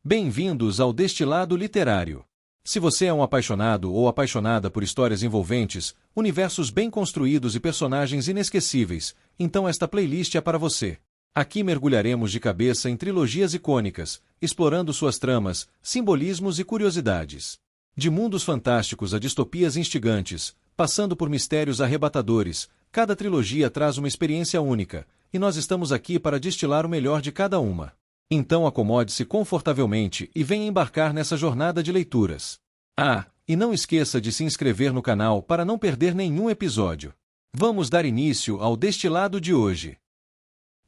Bem-vindos ao Destilado Literário. Se você é um apaixonado ou apaixonada por histórias envolventes, universos bem construídos e personagens inesquecíveis, então esta playlist é para você. Aqui mergulharemos de cabeça em trilogias icônicas, explorando suas tramas, simbolismos e curiosidades. De mundos fantásticos a distopias instigantes, passando por mistérios arrebatadores, cada trilogia traz uma experiência única, e nós estamos aqui para destilar o melhor de cada uma. Então acomode-se confortavelmente e venha embarcar nessa jornada de leituras. E não esqueça de se inscrever no canal para não perder nenhum episódio. Vamos dar início ao destilado de hoje.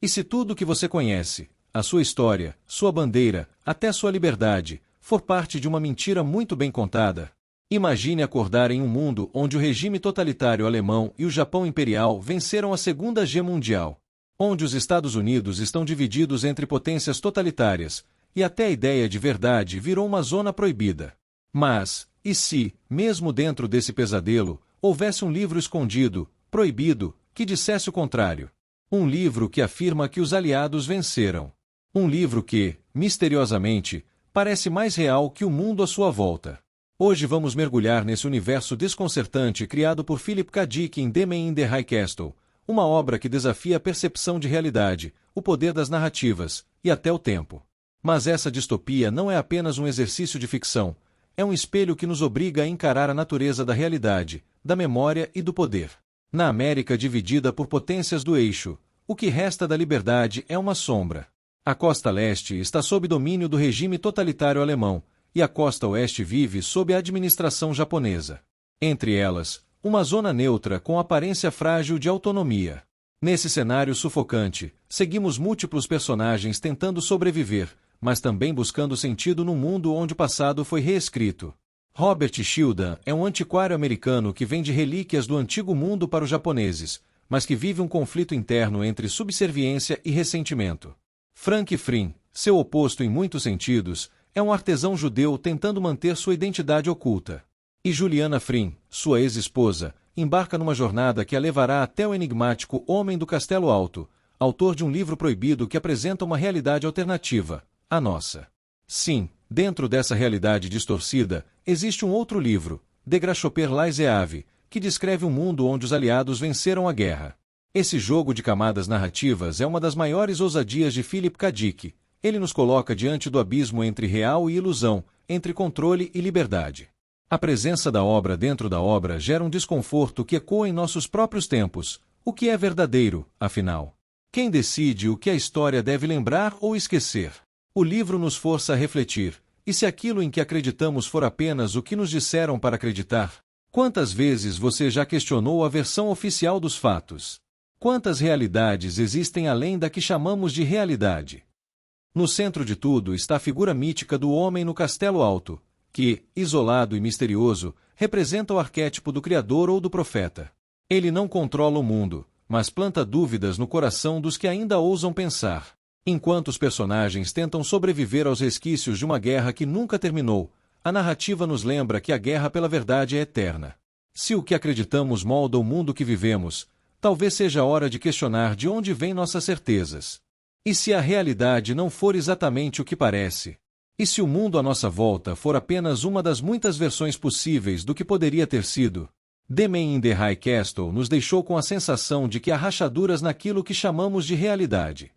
E se tudo que você conhece, a sua história, sua bandeira, até sua liberdade, for parte de uma mentira muito bem contada? Imagine acordar em um mundo onde o regime totalitário alemão e o Japão imperial venceram a Segunda Guerra Mundial. Onde os Estados Unidos estão divididos entre potências totalitárias, e até a ideia de verdade virou uma zona proibida. Mas, e se, mesmo dentro desse pesadelo, houvesse um livro escondido, proibido, que dissesse o contrário? Um livro que afirma que os aliados venceram. Um livro que, misteriosamente, parece mais real que o mundo à sua volta. Hoje vamos mergulhar nesse universo desconcertante criado por Philip K. Dick em The Man in the High Castle, uma obra que desafia a percepção de realidade, o poder das narrativas, e até o tempo. Mas essa distopia não é apenas um exercício de ficção, é um espelho que nos obriga a encarar a natureza da realidade, da memória e do poder. Na América dividida por potências do eixo, o que resta da liberdade é uma sombra. A costa leste está sob domínio do regime totalitário alemão, e a costa oeste vive sob a administração japonesa. Entre elas, uma zona neutra com aparência frágil de autonomia. Nesse cenário sufocante, seguimos múltiplos personagens tentando sobreviver, mas também buscando sentido num mundo onde o passado foi reescrito. Robert Shildan é um antiquário americano que vende relíquias do antigo mundo para os japoneses, mas que vive um conflito interno entre subserviência e ressentimento. Frank Frin, seu oposto em muitos sentidos, é um artesão judeu tentando manter sua identidade oculta. E Juliana Frin, sua ex-esposa, embarca numa jornada que a levará até o enigmático Homem do Castelo Alto, autor de um livro proibido que apresenta uma realidade alternativa, a nossa. Sim, dentro dessa realidade distorcida, existe um outro livro, De Grasshopper Les Ave, que descreve um mundo onde os aliados venceram a guerra. Esse jogo de camadas narrativas é uma das maiores ousadias de Philip K. Dick. Ele nos coloca diante do abismo entre real e ilusão, entre controle e liberdade. A presença da obra dentro da obra gera um desconforto que ecoa em nossos próprios tempos. O que é verdadeiro, afinal? Quem decide o que a história deve lembrar ou esquecer? O livro nos força a refletir. E se aquilo em que acreditamos for apenas o que nos disseram para acreditar? Quantas vezes você já questionou a versão oficial dos fatos? Quantas realidades existem além da que chamamos de realidade? No centro de tudo está a figura mítica do homem no castelo alto, que, isolado e misterioso, representa o arquétipo do criador ou do profeta. Ele não controla o mundo, mas planta dúvidas no coração dos que ainda ousam pensar. Enquanto os personagens tentam sobreviver aos resquícios de uma guerra que nunca terminou, a narrativa nos lembra que a guerra pela verdade é eterna. Se o que acreditamos molda o mundo que vivemos, talvez seja a hora de questionar de onde vêm nossas certezas. E se a realidade não for exatamente o que parece? E se o mundo à nossa volta for apenas uma das muitas versões possíveis do que poderia ter sido? The Man in the High Castle nos deixou com a sensação de que há rachaduras naquilo que chamamos de realidade.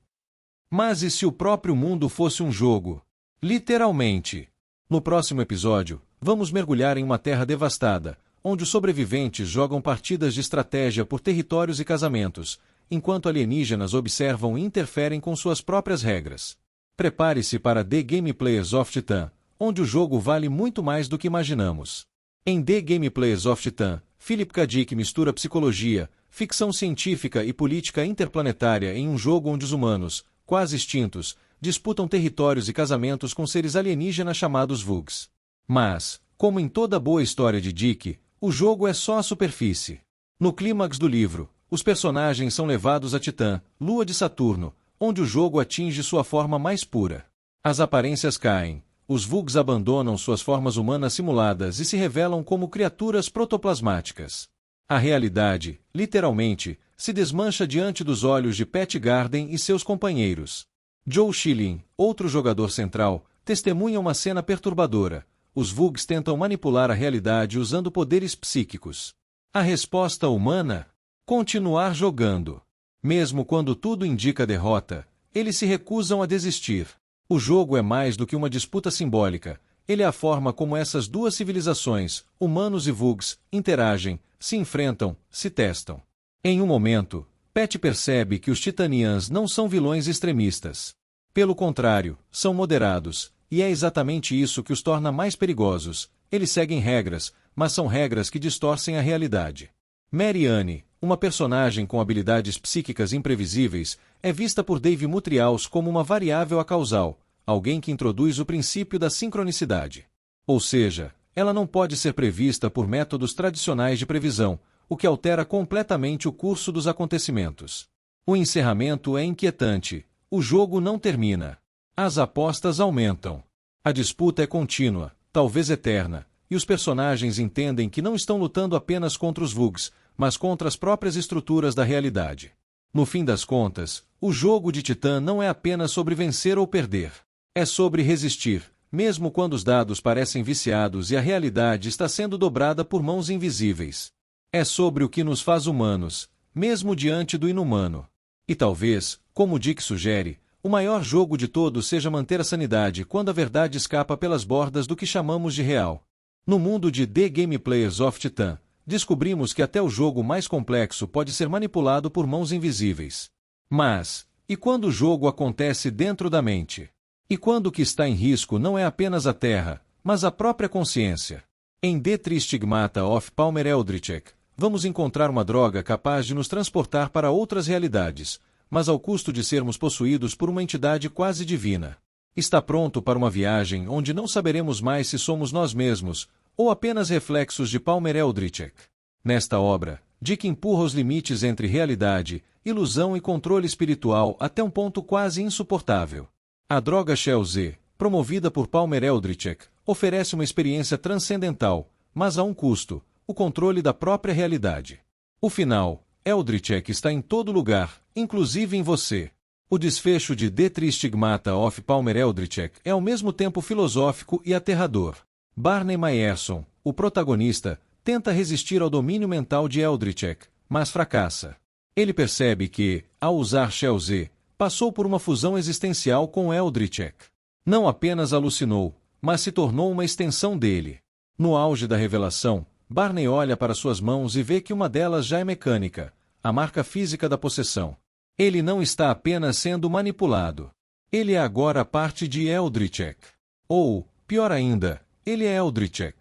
Mas e se o próprio mundo fosse um jogo? Literalmente. No próximo episódio, vamos mergulhar em uma terra devastada, onde os sobreviventes jogam partidas de estratégia por territórios e casamentos, enquanto alienígenas observam e interferem com suas próprias regras. Prepare-se para The Gameplayers of Titan, onde o jogo vale muito mais do que imaginamos. Em The Gameplayers of Titan, Philip K. Dick mistura psicologia, ficção científica e política interplanetária em um jogo onde os humanos, quase extintos, disputam territórios e casamentos com seres alienígenas chamados Vugs. Mas, como em toda boa história de Dick, o jogo é só a superfície. No clímax do livro, os personagens são levados a Titã, lua de Saturno, onde o jogo atinge sua forma mais pura. As aparências caem, os Vugs abandonam suas formas humanas simuladas e se revelam como criaturas protoplasmáticas. A realidade, literalmente, se desmancha diante dos olhos de Pat Garden e seus companheiros. Joe Schilling, outro jogador central, testemunha uma cena perturbadora. Os Vugs tentam manipular a realidade usando poderes psíquicos. A resposta humana? Continuar jogando. Mesmo quando tudo indica derrota, eles se recusam a desistir. O jogo é mais do que uma disputa simbólica. Ele é a forma como essas duas civilizações, humanos e Vugs, interagem, se enfrentam, se testam. Em um momento, Pet percebe que os Titanians não são vilões extremistas. Pelo contrário, são moderados, e é exatamente isso que os torna mais perigosos. Eles seguem regras, mas são regras que distorcem a realidade. Marianne, uma personagem com habilidades psíquicas imprevisíveis, é vista por Dave Mutrials como uma variável acausal, alguém que introduz o princípio da sincronicidade. Ou seja, ela não pode ser prevista por métodos tradicionais de previsão, o que altera completamente o curso dos acontecimentos. O encerramento é inquietante. O jogo não termina. As apostas aumentam. A disputa é contínua, talvez eterna, e os personagens entendem que não estão lutando apenas contra os Vugs, mas contra as próprias estruturas da realidade. No fim das contas, o jogo de Titã não é apenas sobre vencer ou perder. É sobre resistir, mesmo quando os dados parecem viciados e a realidade está sendo dobrada por mãos invisíveis. É sobre o que nos faz humanos, mesmo diante do inumano. E talvez, como Dick sugere, o maior jogo de todos seja manter a sanidade quando a verdade escapa pelas bordas do que chamamos de real. No mundo de The Game Players of Titan, descobrimos que até o jogo mais complexo pode ser manipulado por mãos invisíveis. Mas, e quando o jogo acontece dentro da mente? E quando o que está em risco não é apenas a Terra, mas a própria consciência? Em The Tristigmata of Palmer Eldritch, vamos encontrar uma droga capaz de nos transportar para outras realidades, mas ao custo de sermos possuídos por uma entidade quase divina. Está pronto para uma viagem onde não saberemos mais se somos nós mesmos, ou apenas reflexos de Palmer Eldritch. Nesta obra, Dick empurra os limites entre realidade, ilusão e controle espiritual até um ponto quase insuportável. A droga Shell Z, promovida por Palmer Eldritch, oferece uma experiência transcendental, mas a um custo, o controle da própria realidade. O final, Eldritch está em todo lugar, inclusive em você. O desfecho de The Tristigmata of Palmer Eldritch é ao mesmo tempo filosófico e aterrador. Barney Meyerson, o protagonista, tenta resistir ao domínio mental de Eldritch, mas fracassa. Ele percebe que, ao usar Shell Z, passou por uma fusão existencial com Eldritch. Não apenas alucinou, mas se tornou uma extensão dele. No auge da revelação, Barney olha para suas mãos e vê que uma delas já é mecânica, a marca física da possessão. Ele não está apenas sendo manipulado. Ele é agora parte de Eldritch. Ou, pior ainda, ele é Eldritch.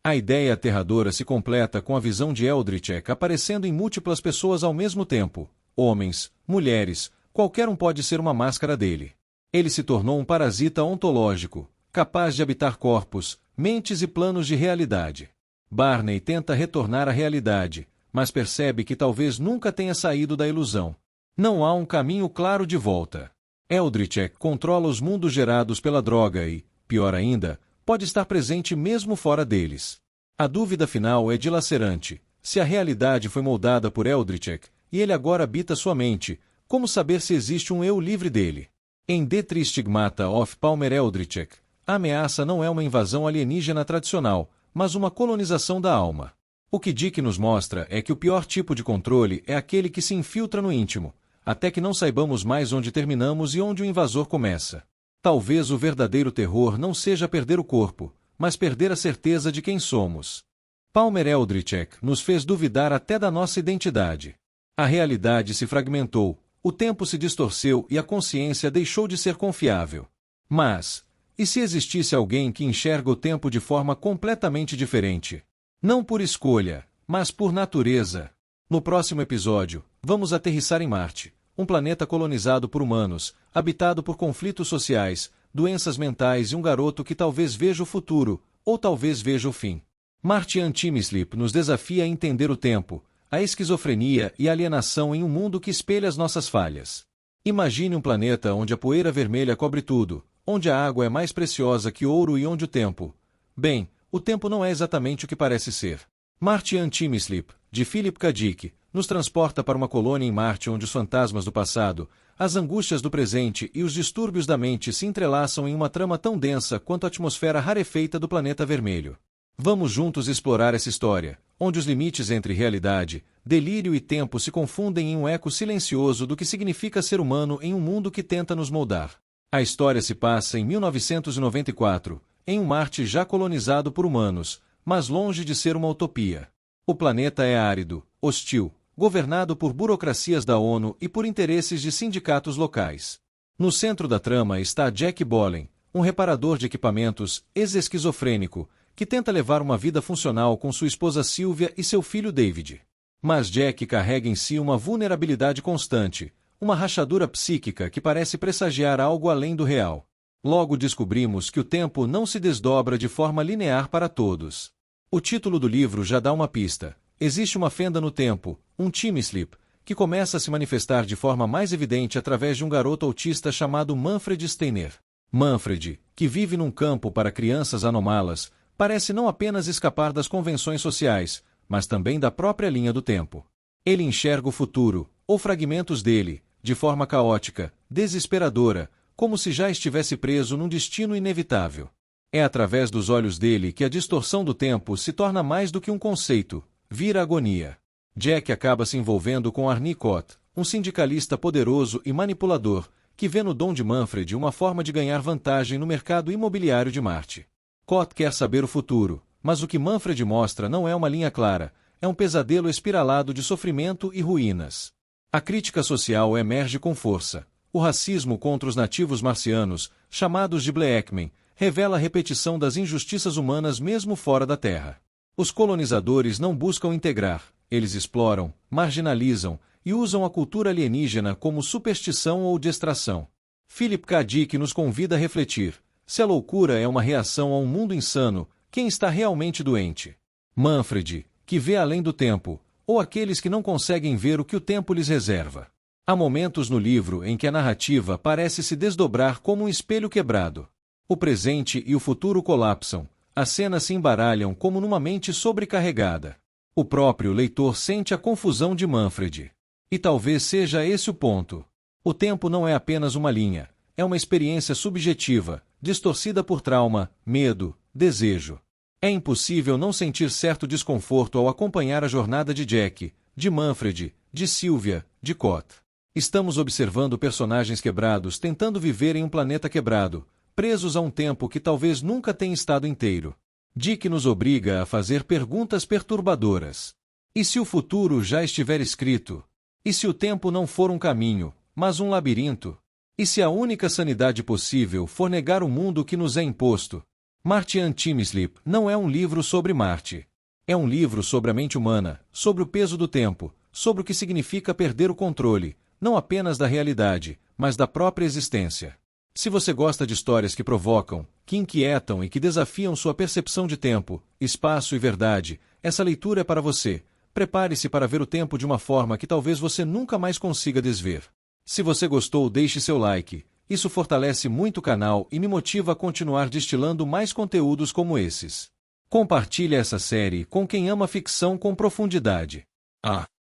A ideia aterradora se completa com a visão de Eldritch aparecendo em múltiplas pessoas ao mesmo tempo. Homens, mulheres, qualquer um pode ser uma máscara dele. Ele se tornou um parasita ontológico, capaz de habitar corpos, mentes e planos de realidade. Barney tenta retornar à realidade, mas percebe que talvez nunca tenha saído da ilusão. Não há um caminho claro de volta. Eldritch controla os mundos gerados pela droga e, pior ainda, pode estar presente mesmo fora deles. A dúvida final é dilacerante. Se a realidade foi moldada por Eldritch, e ele agora habita sua mente, como saber se existe um eu livre dele? Em The Tristigmata of Palmer Eldritch, a ameaça não é uma invasão alienígena tradicional, mas uma colonização da alma. O que Dick nos mostra é que o pior tipo de controle é aquele que se infiltra no íntimo, até que não saibamos mais onde terminamos e onde o invasor começa. Talvez o verdadeiro terror não seja perder o corpo, mas perder a certeza de quem somos. Palmer Eldritch nos fez duvidar até da nossa identidade. A realidade se fragmentou, o tempo se distorceu e a consciência deixou de ser confiável. Mas, e se existisse alguém que enxerga o tempo de forma completamente diferente? Não por escolha, mas por natureza. No próximo episódio, vamos aterrissar em Marte, um planeta colonizado por humanos, habitado por conflitos sociais, doenças mentais e um garoto que talvez veja o futuro, ou talvez veja o fim. Martian Timeslip nos desafia a entender o tempo, a esquizofrenia e a alienação em um mundo que espelha as nossas falhas. Imagine um planeta onde a poeira vermelha cobre tudo, onde a água é mais preciosa que ouro e onde o tempo... Bem, o tempo não é exatamente o que parece ser. Martian Timeslip, de Philip K. Dick, nos transporta para uma colônia em Marte onde os fantasmas do passado, as angústias do presente e os distúrbios da mente se entrelaçam em uma trama tão densa quanto a atmosfera rarefeita do planeta vermelho. Vamos juntos explorar essa história, onde os limites entre realidade, delírio e tempo se confundem em um eco silencioso do que significa ser humano em um mundo que tenta nos moldar. A história se passa em 1994, em um Marte já colonizado por humanos, mas longe de ser uma utopia. O planeta é árido, hostil, governado por burocracias da ONU e por interesses de sindicatos locais. No centro da trama está Jack Bolen, um reparador de equipamentos, ex-esquizofrênico, que tenta levar uma vida funcional com sua esposa Sylvia e seu filho David. Mas Jack carrega em si uma vulnerabilidade constante, uma rachadura psíquica que parece pressagiar algo além do real. Logo descobrimos que o tempo não se desdobra de forma linear para todos. O título do livro já dá uma pista. Existe uma fenda no tempo, um time slip, que começa a se manifestar de forma mais evidente através de um garoto autista chamado Manfred Steiner. Manfred, que vive num campo para crianças anomalas, parece não apenas escapar das convenções sociais, mas também da própria linha do tempo. Ele enxerga o futuro, ou fragmentos dele, de forma caótica, desesperadora, como se já estivesse preso num destino inevitável. É através dos olhos dele que a distorção do tempo se torna mais do que um conceito, vira agonia. Jack acaba se envolvendo com Arnie Cott, um sindicalista poderoso e manipulador, que vê no dom de Manfred uma forma de ganhar vantagem no mercado imobiliário de Marte. Cott quer saber o futuro, mas o que Manfred mostra não é uma linha clara, é um pesadelo espiralado de sofrimento e ruínas. A crítica social emerge com força. O racismo contra os nativos marcianos, chamados de Blackmen, revela a repetição das injustiças humanas mesmo fora da Terra. Os colonizadores não buscam integrar, eles exploram, marginalizam e usam a cultura alienígena como superstição ou distração. Philip K. Dick nos convida a refletir: se a loucura é uma reação a um mundo insano, quem está realmente doente? Manfred, que vê além do tempo, ou aqueles que não conseguem ver o que o tempo lhes reserva? Há momentos no livro em que a narrativa parece se desdobrar como um espelho quebrado. O presente e o futuro colapsam, as cenas se embaralham como numa mente sobrecarregada. O próprio leitor sente a confusão de Manfred. E talvez seja esse o ponto. O tempo não é apenas uma linha, é uma experiência subjetiva, distorcida por trauma, medo, desejo. É impossível não sentir certo desconforto ao acompanhar a jornada de Jack, de Manfred, de Sylvia, de Cott. Estamos observando personagens quebrados tentando viver em um planeta quebrado, presos a um tempo que talvez nunca tenha estado inteiro. Dick nos obriga a fazer perguntas perturbadoras. E se o futuro já estiver escrito? E se o tempo não for um caminho, mas um labirinto? E se a única sanidade possível for negar o mundo que nos é imposto? Martian Timeslip não é um livro sobre Marte. É um livro sobre a mente humana, sobre o peso do tempo, sobre o que significa perder o controle, não apenas da realidade, mas da própria existência. Se você gosta de histórias que provocam, que inquietam e que desafiam sua percepção de tempo, espaço e verdade, essa leitura é para você. Prepare-se para ver o tempo de uma forma que talvez você nunca mais consiga desver. Se você gostou, deixe seu like. Isso fortalece muito o canal e me motiva a continuar destilando mais conteúdos como esses. Compartilhe essa série com quem ama ficção com profundidade.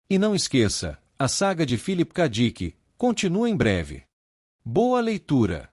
E não esqueça, a saga de Philip K. Dick continua em breve. Boa leitura!